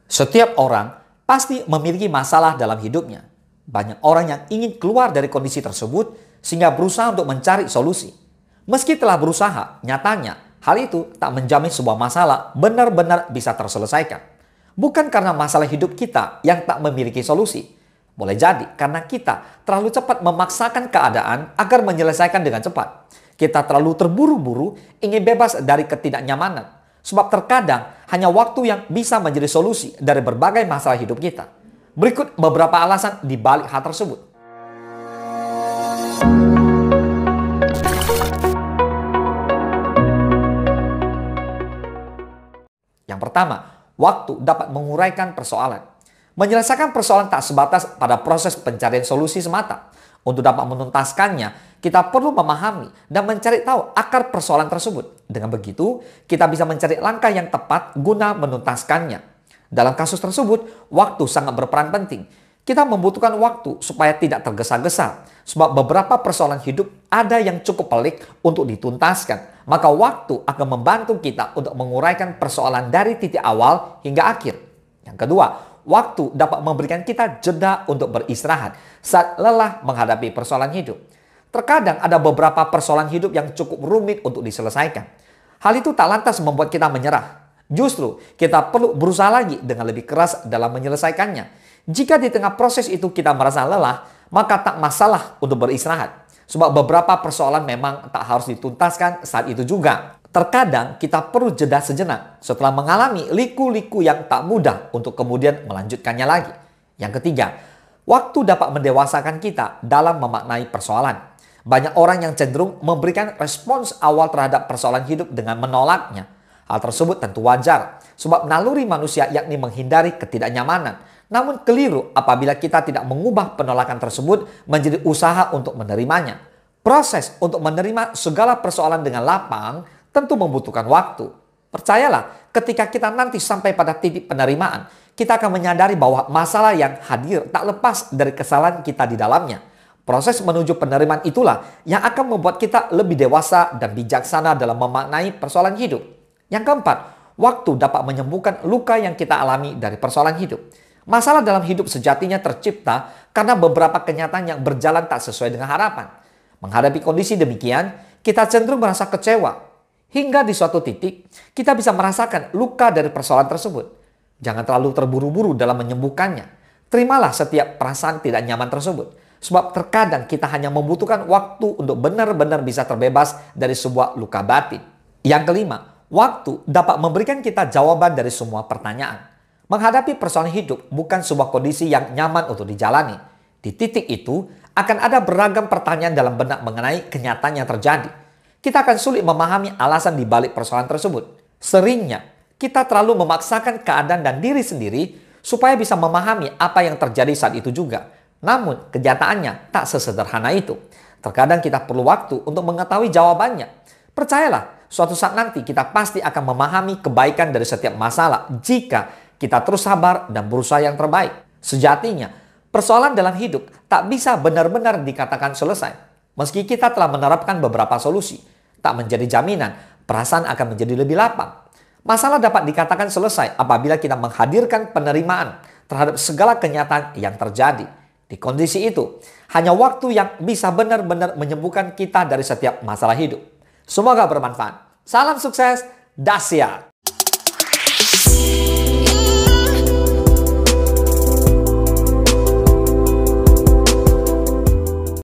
Setiap orang pasti memiliki masalah dalam hidupnya. Banyak orang yang ingin keluar dari kondisi tersebut sehingga berusaha untuk mencari solusi. Meski telah berusaha, nyatanya hal itu tak menjamin sebuah masalah benar-benar bisa terselesaikan. Bukan karena masalah hidup kita yang tak memiliki solusi. Boleh jadi karena kita terlalu cepat memaksakan keadaan agar menyelesaikan dengan cepat. Kita terlalu terburu-buru ingin bebas dari ketidaknyamanan. Sebab terkadang hanya waktu yang bisa menjadi solusi dari berbagai masalah hidup kita. Berikut beberapa alasan di balik hal tersebut. Yang pertama, waktu dapat menguraikan persoalan. Menyelesaikan persoalan tak sebatas pada proses pencarian solusi semata. Untuk dapat menuntaskannya, kita perlu memahami dan mencari tahu akar persoalan tersebut. Dengan begitu, kita bisa mencari langkah yang tepat guna menuntaskannya. Dalam kasus tersebut, waktu sangat berperan penting. Kita membutuhkan waktu supaya tidak tergesa-gesa. Sebab beberapa persoalan hidup ada yang cukup pelik untuk dituntaskan. Maka waktu akan membantu kita untuk menguraikan persoalan dari titik awal hingga akhir. Yang kedua, waktu dapat memberikan kita jeda untuk beristirahat saat lelah menghadapi persoalan hidup. Terkadang ada beberapa persoalan hidup yang cukup rumit untuk diselesaikan. Hal itu tak lantas membuat kita menyerah. Justru kita perlu berusaha lagi dengan lebih keras dalam menyelesaikannya. Jika di tengah proses itu kita merasa lelah, maka tak masalah untuk beristirahat. Sebab beberapa persoalan memang tak harus dituntaskan saat itu juga. Terkadang kita perlu jeda sejenak setelah mengalami liku-liku yang tak mudah untuk kemudian melanjutkannya lagi. Yang ketiga, waktu dapat mendewasakan kita dalam memaknai persoalan. Banyak orang yang cenderung memberikan respons awal terhadap persoalan hidup dengan menolaknya. Hal tersebut tentu wajar, sebab naluri manusia yakni menghindari ketidaknyamanan. Namun keliru apabila kita tidak mengubah penolakan tersebut menjadi usaha untuk menerimanya. Proses untuk menerima segala persoalan dengan lapang tentu membutuhkan waktu. Percayalah, ketika kita nanti sampai pada titik penerimaan, kita akan menyadari bahwa masalah yang hadir tak lepas dari kesalahan kita di dalamnya. Proses menuju penerimaan itulah yang akan membuat kita lebih dewasa dan bijaksana dalam memaknai persoalan hidup. Yang keempat, waktu dapat menyembuhkan luka yang kita alami dari persoalan hidup. Masalah dalam hidup sejatinya tercipta karena beberapa kenyataan yang berjalan tak sesuai dengan harapan. Menghadapi kondisi demikian, kita cenderung merasa kecewa. Hingga di suatu titik, kita bisa merasakan luka dari persoalan tersebut. Jangan terlalu terburu-buru dalam menyembuhkannya. Terimalah setiap perasaan tidak nyaman tersebut. Sebab terkadang kita hanya membutuhkan waktu untuk benar-benar bisa terbebas dari sebuah luka batin. Yang kelima, waktu dapat memberikan kita jawaban dari semua pertanyaan. Menghadapi persoalan hidup bukan sebuah kondisi yang nyaman untuk dijalani. Di titik itu akan ada beragam pertanyaan dalam benak mengenai kenyataan yang terjadi. Kita akan sulit memahami alasan di balik persoalan tersebut. Seringnya kita terlalu memaksakan keadaan dan diri sendiri supaya bisa memahami apa yang terjadi saat itu juga. Namun kenyataannya tak sesederhana itu. Terkadang kita perlu waktu untuk mengetahui jawabannya. Percayalah, suatu saat nanti kita pasti akan memahami kebaikan dari setiap masalah jika kita terus sabar dan berusaha yang terbaik. Sejatinya, persoalan dalam hidup tak bisa benar-benar dikatakan selesai. Meski kita telah menerapkan beberapa solusi, tak menjadi jaminan perasaan akan menjadi lebih lapang. Masalah dapat dikatakan selesai apabila kita menghadirkan penerimaan terhadap segala kenyataan yang terjadi. Di kondisi itu, hanya waktu yang bisa benar-benar menyembuhkan kita dari setiap masalah hidup. Semoga bermanfaat. Salam sukses, Dasia!